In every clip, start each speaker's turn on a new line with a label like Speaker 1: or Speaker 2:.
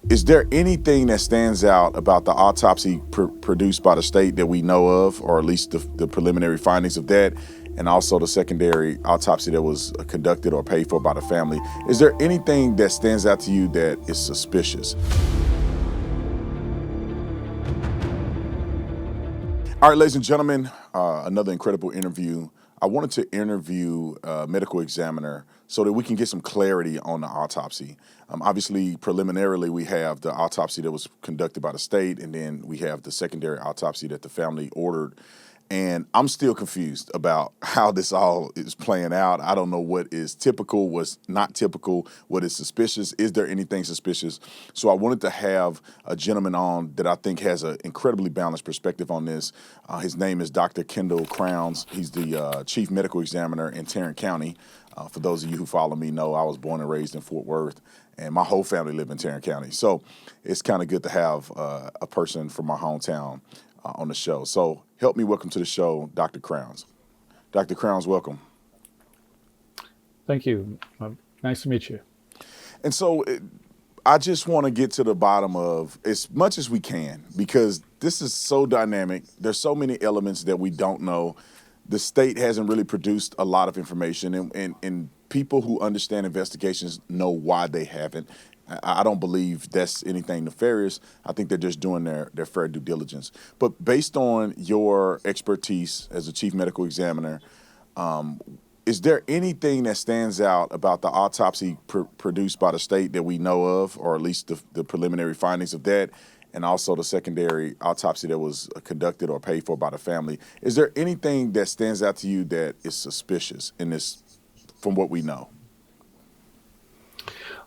Speaker 1: Is there anything that stands out about the autopsy produced by the state that we know of, or at least the preliminary findings of that, and also the secondary autopsy that was conducted or paid for by the family? Is there anything that stands out to you that is suspicious? All right, ladies and gentlemen, another incredible interview. I wanted to interview a medical examiner so that we can get some clarity on the autopsy. Obviously, preliminarily, we have the autopsy that was conducted by the state, and then we have the secondary autopsy that the family ordered. And I'm still confused about how this all is playing out. I don't know what is typical, what's not typical, what is suspicious. Is there anything suspicious? So I wanted to have a gentleman on that I think has an incredibly balanced perspective on this. His name is Dr. Kendall Crowns. He's the chief medical examiner in Tarrant County. For those of you who follow me know I was born and raised in Fort Worth, and my whole family live in Tarrant County. So it's kind of good to have a person from my hometown on the show. So help me welcome to the show, Dr. Crowns. Dr. Crowns, welcome.
Speaker 2: Thank you. Nice to meet you.
Speaker 1: And so I just want to get to the bottom of as much as we can, because this is so dynamic. There's so many elements that we don't know. The state hasn't really produced a lot of information, and people who understand investigations know why they haven't. I don't believe that's anything nefarious. I think they're just doing their fair due diligence. But based on your expertise as a chief medical examiner, is there anything that stands out about the autopsy produced by the state that we know of, or at least the preliminary findings of that, and also the secondary autopsy that was conducted or paid for by the family? Is there anything that stands out to you that is suspicious in this, from what we know?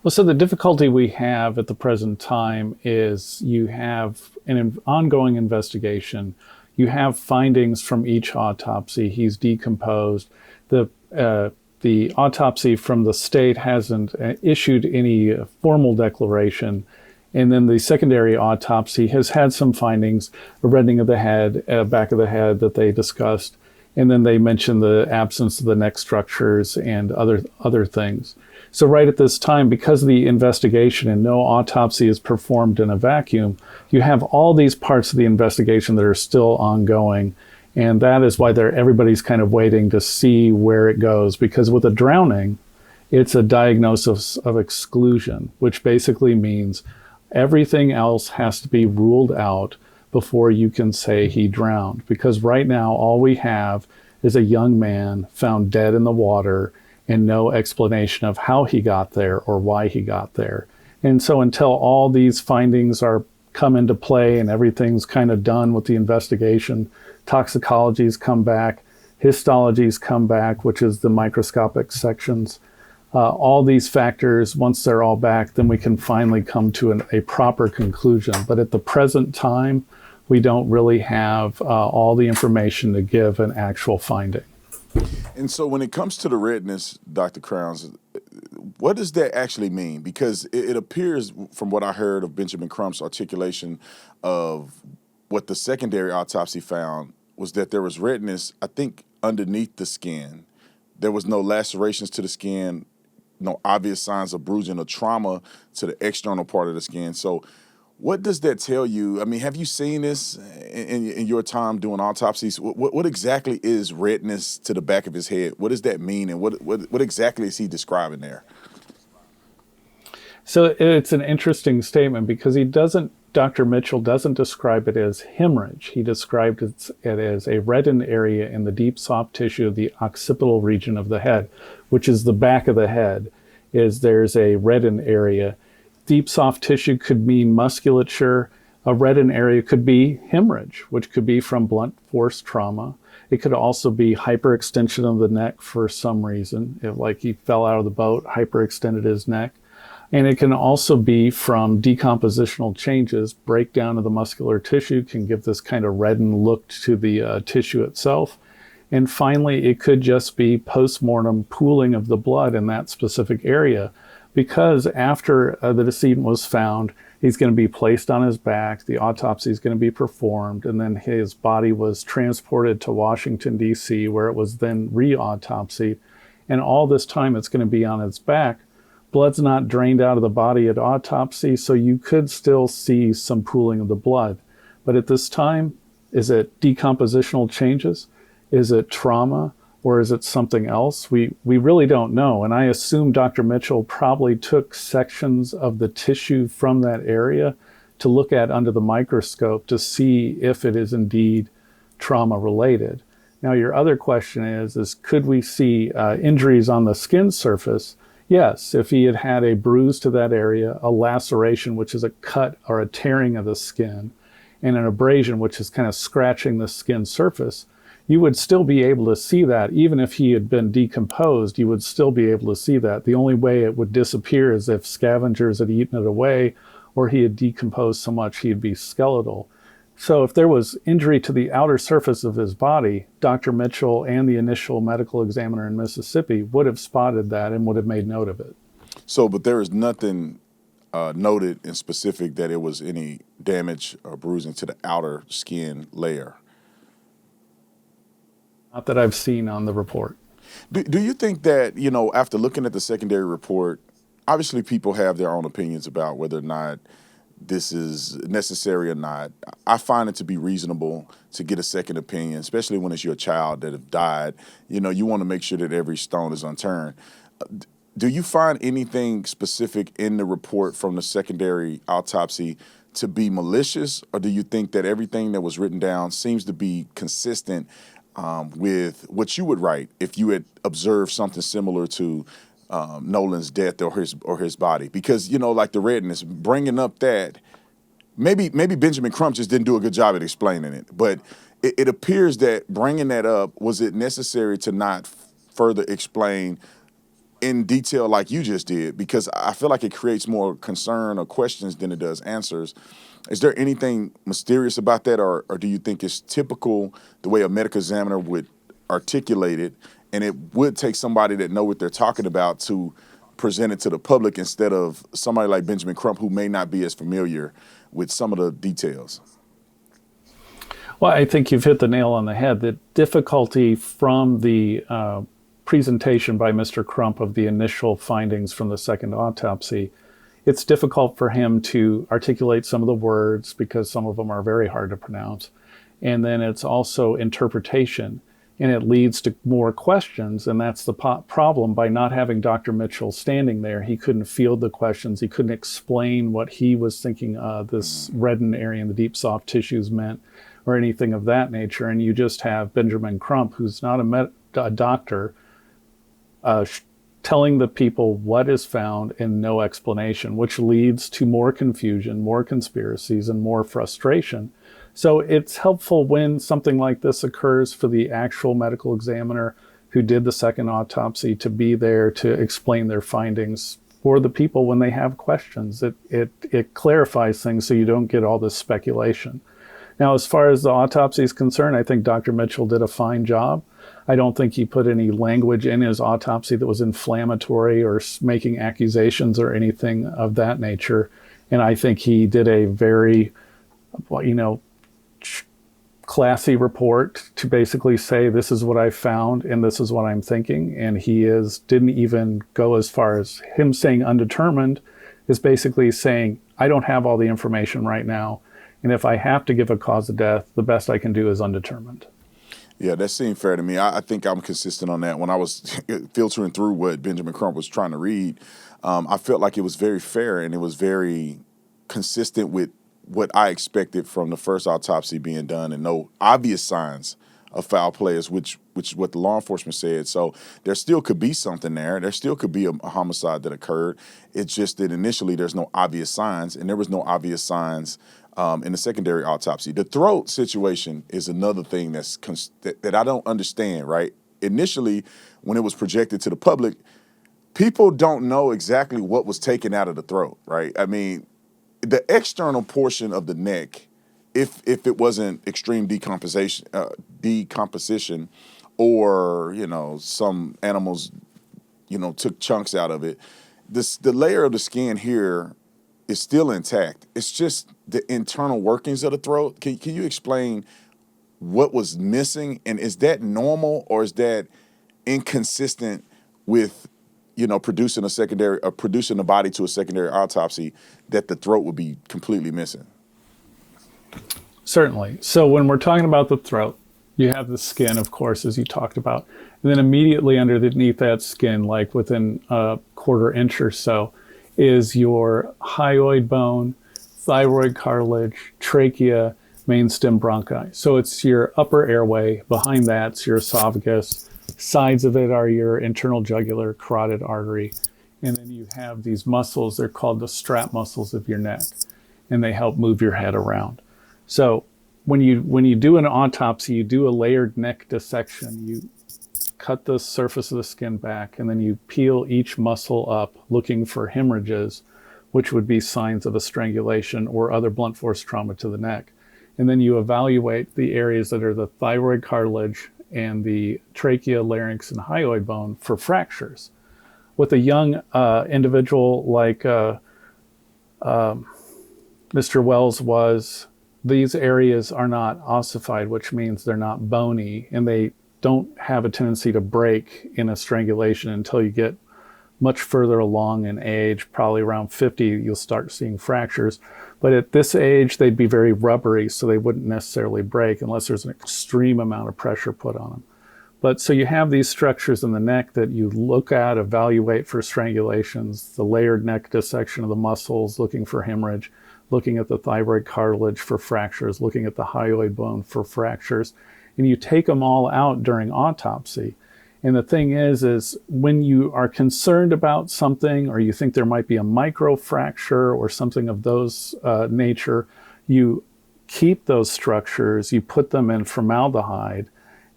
Speaker 2: Well, so the difficulty we have at the present time is you have an ongoing investigation. You have findings from each autopsy. He's decomposed. The autopsy from the state hasn't issued any formal declaration. And then the secondary autopsy has had some findings, a reddening of the head, back of the head that they discussed. And then they mentioned the absence of the neck structures and other things. So right at this time, because of the investigation and no autopsy is performed in a vacuum, you have all these parts of the investigation that are still ongoing. And that is why everybody's kind of waiting to see where it goes. Because with a drowning, it's a diagnosis of exclusion, which basically means everything else has to be ruled out before you can say he drowned. Because right now, all we have is a young man found dead in the water and no explanation of how he got there or why he got there. And so until all these findings come into play and everything's kind of done with the investigation, toxicologies come back, histologies come back, which is the microscopic sections. All these factors, once they're all back, then we can finally come to a proper conclusion. But at the present time, we don't really have all the information to give an actual finding.
Speaker 1: And so when it comes to the redness, Dr. Crowns, what does that actually mean? Because it appears from what I heard of Benjamin Crump's articulation of what the secondary autopsy found was that there was redness, I think, underneath the skin. There was no lacerations to the skin, no obvious signs of bruising or trauma to the external part of the skin. So what does that tell you? I mean, have you seen this in your time doing autopsies? What exactly is redness to the back of his head? What does that mean, and what exactly is he describing there?
Speaker 2: So it's an interesting statement because Dr. Mitchell doesn't describe it as hemorrhage. He described it as a reddened area in the deep soft tissue of the occipital region of the head, which is the back of the head. There's a reddened area. Deep soft tissue could mean musculature. A reddened area could be hemorrhage, which could be from blunt force trauma. It could also be hyperextension of the neck for some reason, like he fell out of the boat, hyperextended his neck. And it can also be from decompositional changes. Breakdown of the muscular tissue can give this kind of reddened look to the tissue itself. And finally, it could just be post-mortem pooling of the blood in that specific area, because after the decedent was found, he's going to be placed on his back, the autopsy is going to be performed, and then his body was transported to Washington, D.C., where it was then re-autopsied. And all this time it's going to be on its back. Blood's not drained out of the body at autopsy, so you could still see some pooling of the blood. But at this time, is it decompositional changes? Is it trauma? Or is it something else? We really don't know. And I assume Dr. Mitchell probably took sections of the tissue from that area to look at under the microscope to see if it is indeed trauma related. Now, your other question is could we see injuries on the skin surface? Yes, if he had had a bruise to that area, a laceration, which is a cut or a tearing of the skin, and an abrasion, which is kind of scratching the skin surface, you would still be able to see that. Even if he had been decomposed, you would still be able to see that. The only way it would disappear is if scavengers had eaten it away or he had decomposed so much he'd be skeletal. So if there was injury to the outer surface of his body, Dr. Mitchell and the initial medical examiner in Mississippi would have spotted that and would have made note of it.
Speaker 1: So, but there is nothing noted in specific that it was any damage or bruising to the outer skin layer.
Speaker 2: Not that I've seen on the report.
Speaker 1: Do you think that, after looking at the secondary report, obviously people have their own opinions about whether or not this is necessary or not. I find it to be reasonable to get a second opinion, especially when it's your child that have died. You want to make sure that every stone is unturned. Do you find anything specific in the report from the secondary autopsy to be malicious, or do you think that everything that was written down seems to be consistent with what you would write if you had observed something similar to Nolan's death or his body? Because, like the redness, bringing up that, maybe Benjamin Crump just didn't do a good job at explaining it, but it appears that bringing that up, was it necessary to not further explain in detail like you just did? Because I feel like it creates more concern or questions than it does answers. Is there anything mysterious about that, or do you think it's typical the way a medical examiner would articulate it, and it would take somebody that know what they're talking about to present it to the public instead of somebody like Benjamin Crump who may not be as familiar with some of the details?
Speaker 2: Well, I think you've hit the nail on the head. The difficulty from the presentation by Mr. Crump of the initial findings from the second autopsy, it's difficult for him to articulate some of the words because some of them are very hard to pronounce. And then it's also interpretation, and it leads to more questions. And that's the problem. By not having Dr. Mitchell standing there, he couldn't field the questions. He couldn't explain what he was thinking this reddened area in the deep soft tissues meant or anything of that nature. And you just have Benjamin Crump, who's not a doctor, telling the people what is found and no explanation, which leads to more confusion, more conspiracies, and more frustration. So it's helpful when something like this occurs for the actual medical examiner who did the second autopsy to be there to explain their findings for the people when they have questions. It clarifies things so you don't get all this speculation. Now, as far as the autopsy is concerned, I think Dr. Mitchell did a fine job. I don't think he put any language in his autopsy that was inflammatory or making accusations or anything of that nature. And I think he did a very, classy report to basically say, this is what I found and this is what I'm thinking. And he didn't even go as far as him saying undetermined, is basically saying, I don't have all the information right now. And if I have to give a cause of death, the best I can do is undetermined.
Speaker 1: Yeah, that seemed fair to me. I think I'm consistent on that. When I was filtering through what Benjamin Crump was trying to read, I felt like it was very fair and it was very consistent with what I expected from the first autopsy being done, and no obvious signs of foul play, which is what the law enforcement said. So there still could be something there. There still could be a homicide that occurred. It's just that initially there's no obvious signs, and there was no obvious signs in the secondary autopsy. The throat situation is another thing that I don't understand, right? Initially, when it was projected to the public, people don't know exactly what was taken out of the throat, right? I mean, the external portion of the neck, if it wasn't extreme decomposition, or, some animals, took chunks out of it, the layer of the skin here is still intact. It's just the internal workings of the throat. Can you explain what was missing? And is that normal, or is that inconsistent with producing producing the body to a secondary autopsy, that the throat would be completely missing?
Speaker 2: Certainly. So when we're talking about the throat, you have the skin, of course, as you talked about. And then immediately underneath that skin, like within a quarter inch or so, is your hyoid bone, thyroid cartilage, trachea, main stem bronchi. So it's your upper airway. Behind that's your esophagus. Sides of it are your internal jugular carotid artery. And then you have these muscles. They're called the strap muscles of your neck, and they help move your head around. So when you do an autopsy, you do a layered neck dissection. You cut the surface of the skin back, and then you peel each muscle up looking for hemorrhages, which would be signs of a strangulation or other blunt force trauma to the neck. And then you evaluate the areas that are the thyroid cartilage and the trachea, larynx, and hyoid bone for fractures. With a young individual like Mr. Wells was, these areas are not ossified, which means they're not bony, and they don't have a tendency to break in a strangulation until you get much further along in age. Probably around 50, you'll start seeing fractures. But at this age, they'd be very rubbery, so they wouldn't necessarily break unless there's an extreme amount of pressure put on them. But so you have these structures in the neck that you look at, evaluate for strangulations, the layered neck dissection of the muscles, looking for hemorrhage, looking at the thyroid cartilage for fractures, looking at the hyoid bone for fractures, and you take them all out during autopsy. And the thing is when you are concerned about something, or you think there might be a microfracture or something of those nature, you keep those structures, you put them in formaldehyde,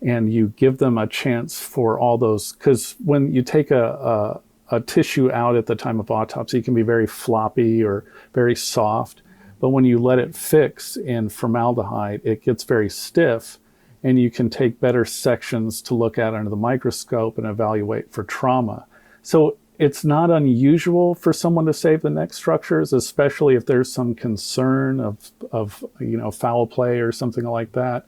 Speaker 2: and you give them a chance for all those, because when you take a tissue out at the time of autopsy, it can be very floppy or very soft. But when you let it fix in formaldehyde, it gets very stiff, and you can take better sections to look at under the microscope and evaluate for trauma. So it's not unusual for someone to save the neck structures, especially if there's some concern of foul play or something like that,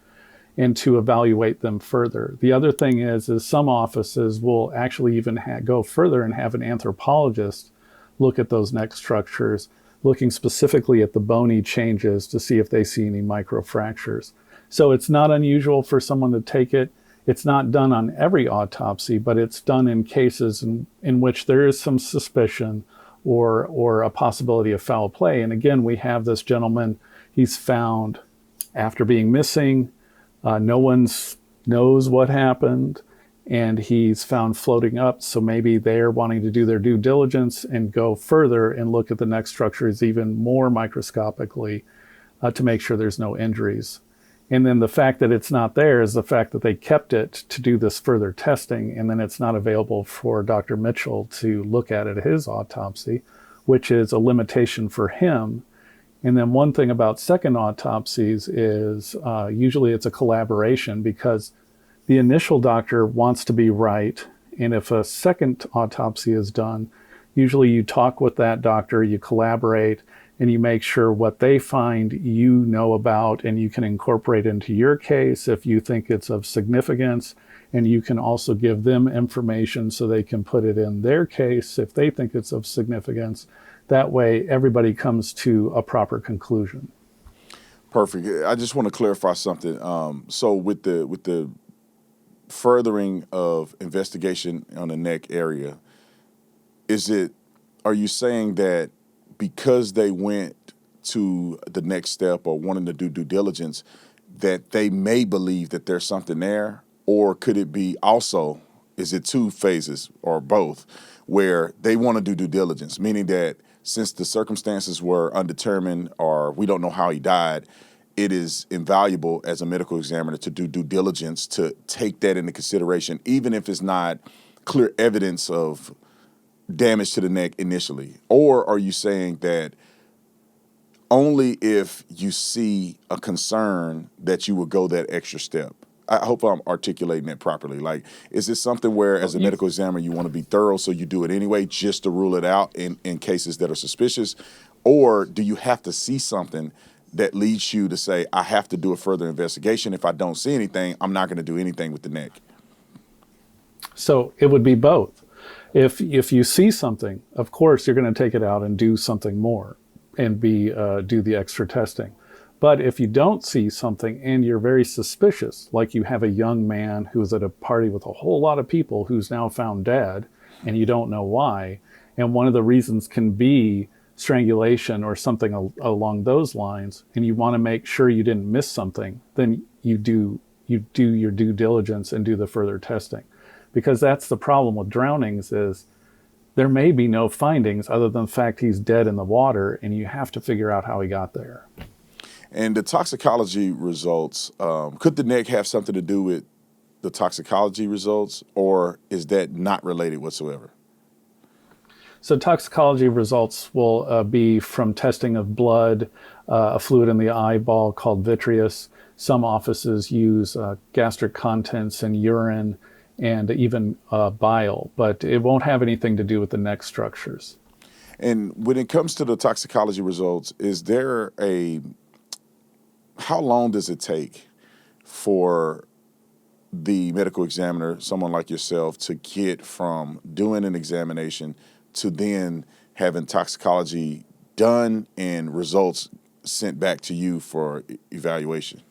Speaker 2: and to evaluate them further. The other thing is some offices will actually even go further and have an anthropologist look at those neck structures, looking specifically at the bony changes to see if they see any microfractures. So it's not unusual for someone to take it. It's not done on every autopsy, but it's done in cases in which there is some suspicion or a possibility of foul play. And again, we have this gentleman, he's found after being missing. No one knows what happened, and he's found floating up. So maybe they're wanting to do their due diligence and go further and look at the neck structures even more microscopically to make sure there's no injuries. And then the fact that it's not there is the fact that they kept it to do this further testing, and then it's not available for Dr. Mitchell to look at his autopsy, which is a limitation for him. And then one thing about second autopsies is usually it's a collaboration, because the initial doctor wants to be right. And if a second autopsy is done, usually you talk with that doctor, you collaborate, and you make sure what they find you know about, and you can incorporate into your case if you think it's of significance. And you can also give them information so they can put it in their case if they think it's of significance. That way, everybody comes to a proper conclusion.
Speaker 1: Perfect. I just want to clarify something. So with the furthering of investigation on the neck area, are you saying that because they went to the next step or wanting to do due diligence, that they may believe that there's something there? Or could it be also, is it two phases or both, where they want to do due diligence, meaning that since the circumstances were undetermined or we don't know how he died, it is invaluable as a medical examiner to do due diligence, to take that into consideration, even if it's not clear evidence of damage to the neck initially? Or are you saying that only if you see a concern that you would go that extra step? I hope I'm articulating that properly. Like, is this something where as a medical examiner you want to be thorough, so you do it anyway just to rule it out in cases that are suspicious? Or do you have to see something that leads you to say, I have to do a further investigation? If I don't see anything, I'm not going to do anything with the neck?
Speaker 2: So it would be both. If you see something, of course you're going to take it out and do something more, and do the extra testing. But if you don't see something and you're very suspicious, like you have a young man who's at a party with a whole lot of people who's now found dead, and you don't know why, and one of the reasons can be strangulation or something along those lines, and you want to make sure you didn't miss something, then you do your due diligence and do the further testing. Because that's the problem with drownings, is there may be no findings other than the fact he's dead in the water, and you have to figure out how he got there.
Speaker 1: And the toxicology results, could the neck have something to do with the toxicology results, or is that not related whatsoever?
Speaker 2: So toxicology results will be from testing of blood, a fluid in the eyeball called vitreous. Some offices use gastric contents and urine, and even bile, but it won't have anything to do with the neck structures.
Speaker 1: And when it comes to the toxicology results, how long does it take for the medical examiner, someone like yourself, to get from doing an examination to then having toxicology done and results sent back to you for evaluation?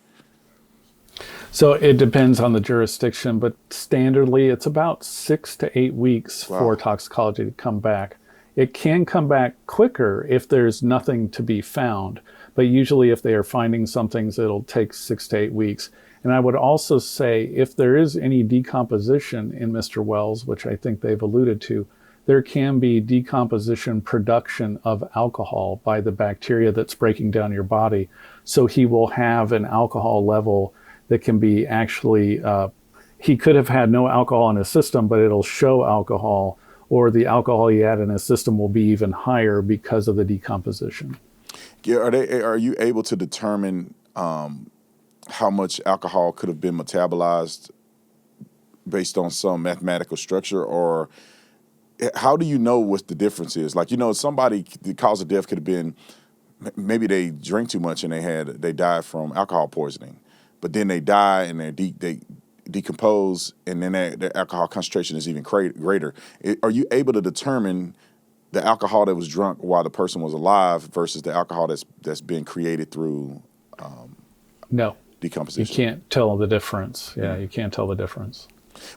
Speaker 2: So it depends on the jurisdiction, but standardly it's about 6 to 8 weeks for toxicology to come back. It can come back quicker if there's nothing to be found, but usually if they are finding some things, it'll take 6 to 8 weeks. And I would also say if there is any decomposition in Mr. Wells, which I think they've alluded to, there can be decomposition production of alcohol by the bacteria that's breaking down your body. So he will have an alcohol level that can be actually, he could have had no alcohol in his system, but it'll show alcohol, or the alcohol he had in his system will be even higher because of the decomposition.
Speaker 1: Yeah, are you able to determine how much alcohol could have been metabolized based on some mathematical structure, or how do you know what the difference is? Like, somebody, the cause of death could have been, maybe they drink too much and they died from alcohol poisoning, but then they die and they decompose, and then their alcohol concentration is even greater. Are you able to determine the alcohol that was drunk while the person was alive versus the alcohol that's been created through
Speaker 2: No,
Speaker 1: decomposition?
Speaker 2: you can't tell the difference. Yeah, you can't tell the difference.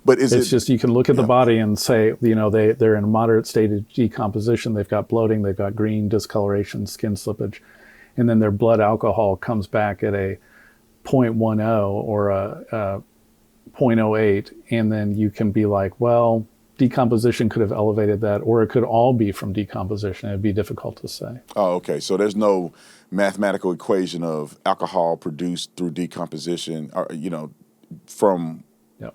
Speaker 1: But it's
Speaker 2: just, you can look at the body and say, they're in a moderate state of decomposition. They've got bloating, they've got green discoloration, skin slippage, and then their blood alcohol comes back at a 0.10 or a 0.08, and then you can be like, well, decomposition could have elevated that, or it could all be from decomposition. It'd be difficult to say.
Speaker 1: Oh, okay. So there's no mathematical equation of alcohol produced through decomposition, or, from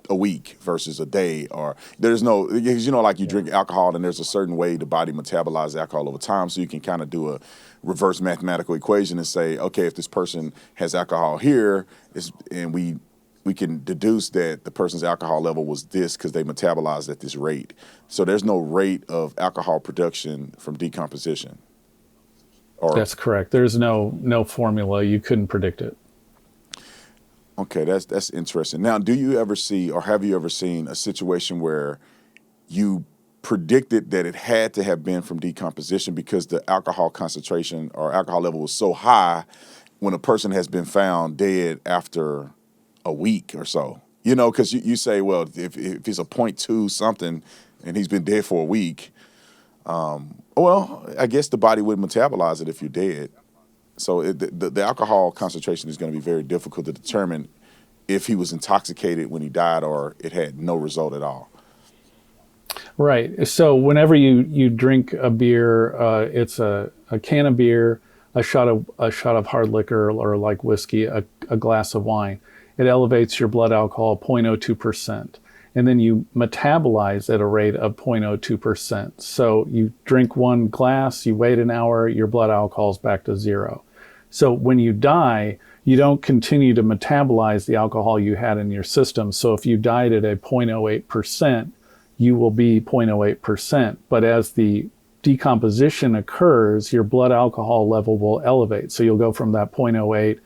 Speaker 1: a week versus a day, or there's no, because like you drink alcohol and there's a certain way the body metabolizes alcohol over time, so you can kind of do a reverse mathematical equation and say, okay, if this person has alcohol here, and we can deduce that the person's alcohol level was this because they metabolized at this rate. So there's no rate of alcohol production from decomposition. That's
Speaker 2: correct. There's no formula. You couldn't predict it.
Speaker 1: Okay, that's interesting. Now, do you ever see, or have you ever seen, a situation where you predicted that it had to have been from decomposition because the alcohol concentration or alcohol level was so high when a person has been found dead after a week or so? Because you say, well, if it's a 0.2 something and he's been dead for a week, well, I guess the body would metabolize it if you're dead. So the alcohol concentration is going to be very difficult to determine if he was intoxicated when he died or it had no result at all.
Speaker 2: Right. So whenever you drink a beer, it's a can of beer, a shot of hard liquor, or like whiskey, a glass of wine. It elevates your blood alcohol 0.02%. And then you metabolize at a rate of 0.02%. So you drink one glass, you wait an hour, your blood alcohol is back to zero. So when you die, you don't continue to metabolize the alcohol you had in your system. So if you died at a 0.08%, you will be 0.08%. But as the decomposition occurs, your blood alcohol level will elevate. So you'll go from that 0.08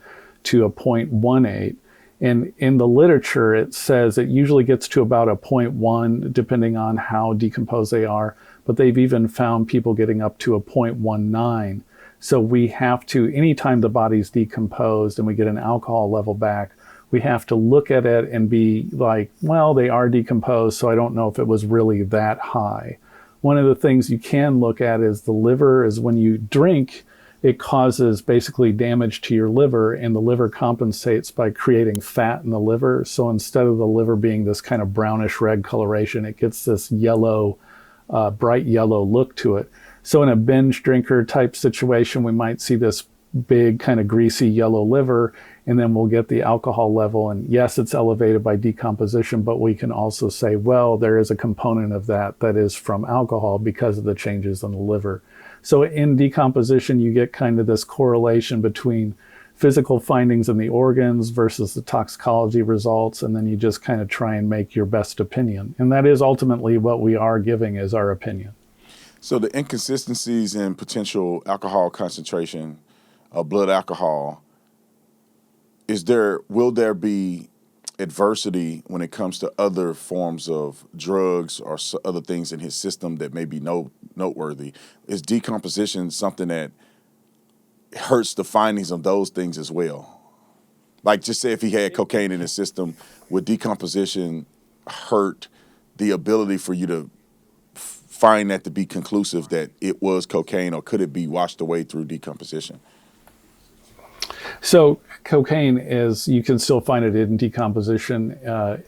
Speaker 2: to a 0.18. And in the literature, it says it usually gets to about a 0.1, depending on how decomposed they are. But they've even found people getting up to a 0.19. So we have to, anytime the body's decomposed and we get an alcohol level back, we have to look at it and be like, well, they are decomposed, so I don't know if it was really that high. One of the things you can look at is the liver. Is when you drink, it causes basically damage to your liver, and the liver compensates by creating fat in the liver. So instead of the liver being this kind of brownish red coloration, it gets this yellow, bright yellow look to it. So in a binge drinker type situation, we might see this big kind of greasy yellow liver, and then we'll get the alcohol level. And yes, it's elevated by decomposition, but we can also say, well, there is a component of that that is from alcohol because of the changes in the liver. So in decomposition, you get kind of this correlation between physical findings in the organs versus the toxicology results, and then you just kind of try and make your best opinion. And that is ultimately what we are giving as our opinion.
Speaker 1: So the inconsistencies in potential alcohol concentration, blood alcohol, will there be adversity when it comes to other forms of drugs or other things in his system that may be noteworthy? Is decomposition something that hurts the findings of those things as well? Like, just say if he had cocaine in his system, would decomposition hurt the ability for you to find that to be conclusive that it was cocaine, or could it be washed away through decomposition?
Speaker 2: So cocaine is, you can still find it in decomposition.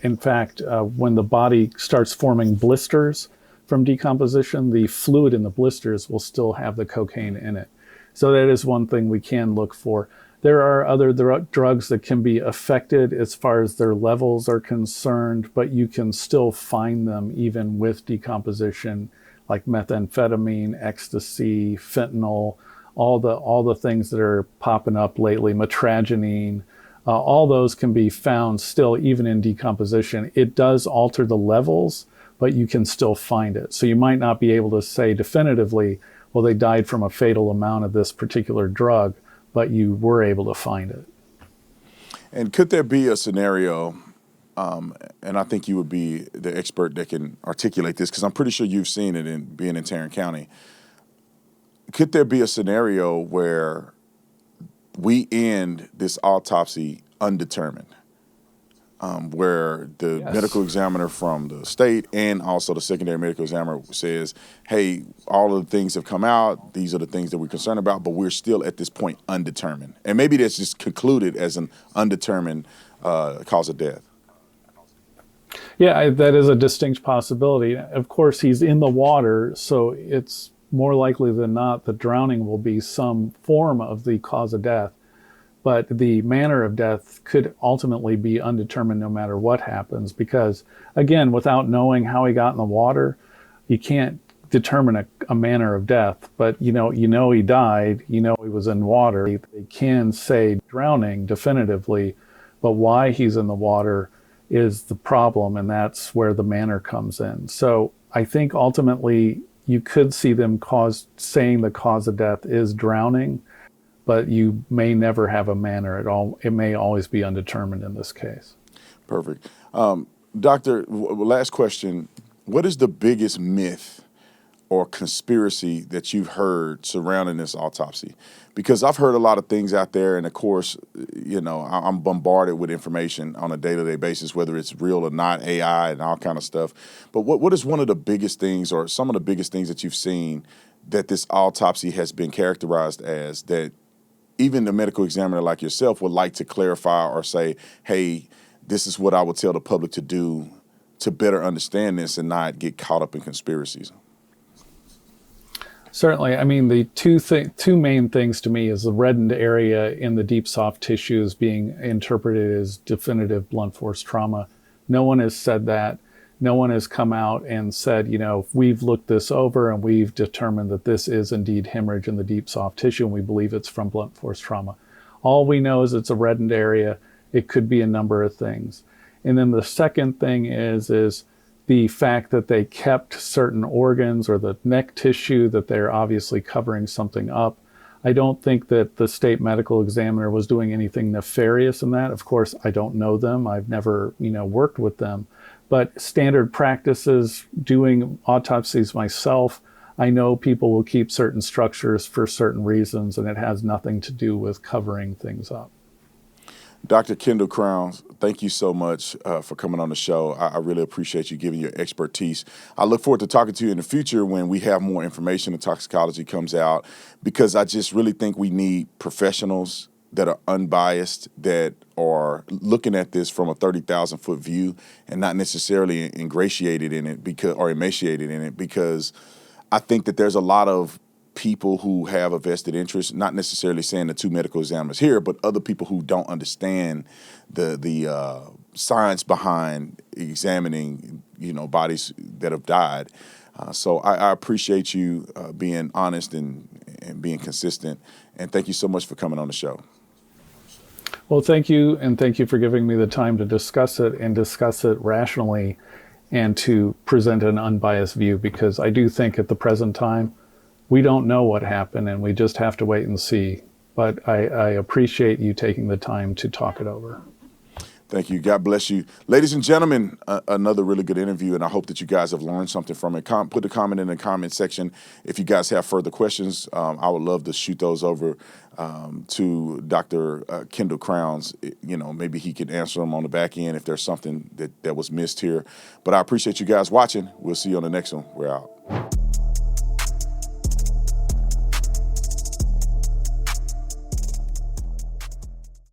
Speaker 2: In fact, when the body starts forming blisters from decomposition, the fluid in the blisters will still have the cocaine in it. So that is one thing we can look for. There are other drugs that can be affected as far as their levels are concerned, but you can still find them even with decomposition, like methamphetamine, ecstasy, fentanyl, all the things that are popping up lately, metragenine, all those can be found still even in decomposition. It does alter the levels, but you can still find it. So you might not be able to say definitively, well, they died from a fatal amount of this particular drug, but you were able to find it.
Speaker 1: And could there be a scenario, and I think you would be the expert that can articulate this, because I'm pretty sure you've seen it in being in Tarrant County. Could there be a scenario where we end this autopsy undetermined, where the medical examiner from the state and also the secondary medical examiner says, hey, all of the things have come out, these are the things that we're concerned about, but we're still at this point undetermined. And maybe that's just concluded as an undetermined cause of death.
Speaker 2: Yeah, that is a distinct possibility. Of course, he's in the water, so it's more likely than not that drowning will be some form of the cause of death. But the manner of death could ultimately be undetermined no matter what happens, because, again, without knowing how he got in the water, you can't determine a manner of death. But you know he died, he was in water. They can say drowning definitively, but why he's in the water is the problem, and that's where the manner comes in. So I think ultimately you could see them saying the cause of death is drowning, but you may never have a manner at all. It may always be undetermined in this case.
Speaker 1: Perfect. Doctor, last question. What is the biggest myth or conspiracy that you've heard surrounding this autopsy? Because I've heard a lot of things out there, and of course, I'm bombarded with information on a day-to-day basis, whether it's real or not, AI and all kind of stuff. But what is one of the biggest things, or some of the biggest things that you've seen that this autopsy has been characterized as, that even the medical examiner like yourself would like to clarify or say, hey, this is what I would tell the public to do to better understand this and not get caught up in conspiracies?
Speaker 2: Certainly. I mean, the two main things to me is the reddened area in the deep soft tissues being interpreted as definitive blunt force trauma. No one has said that. No one has come out and said, we've looked this over and we've determined that this is indeed hemorrhage in the deep soft tissue, and we believe it's from blunt force trauma. All we know is it's a reddened area. It could be a number of things. And then the second thing is the fact that they kept certain organs or the neck tissue, that they're obviously covering something up. I don't think that the state medical examiner was doing anything nefarious in that. Of course, I don't know them. I've never, worked with them. But standard practices, doing autopsies myself, I know people will keep certain structures for certain reasons, and it has nothing to do with covering things up.
Speaker 1: Dr. Kendall Crowns, thank you so much for coming on the show. I really appreciate you giving your expertise. I look forward to talking to you in the future when we have more information and toxicology comes out, because I just really think we need professionals that are unbiased, that are looking at this from a 30,000-foot view and not necessarily ingratiated in it or emaciated in it, because I think that there's a lot of people who have a vested interest, not necessarily saying the two medical examiners here, but other people who don't understand the science behind examining, bodies that have died. So I appreciate you being honest and being consistent. And thank you so much for coming on the show.
Speaker 2: Well, thank you, and thank you for giving me the time to discuss it and discuss it rationally and to present an unbiased view, because I do think at the present time, we don't know what happened, and we just have to wait and see. But I appreciate you taking the time to talk it over.
Speaker 1: Thank you. God bless you. Ladies and gentlemen, another really good interview, and I hope that you guys have learned something from it. Put a comment in the comment section if you guys have further questions. I would love to shoot those over to Dr. Kendall Crowns. Maybe he could answer them on the back end if there's something that was missed here. But I appreciate you guys watching. We'll see you on the next one. We're out.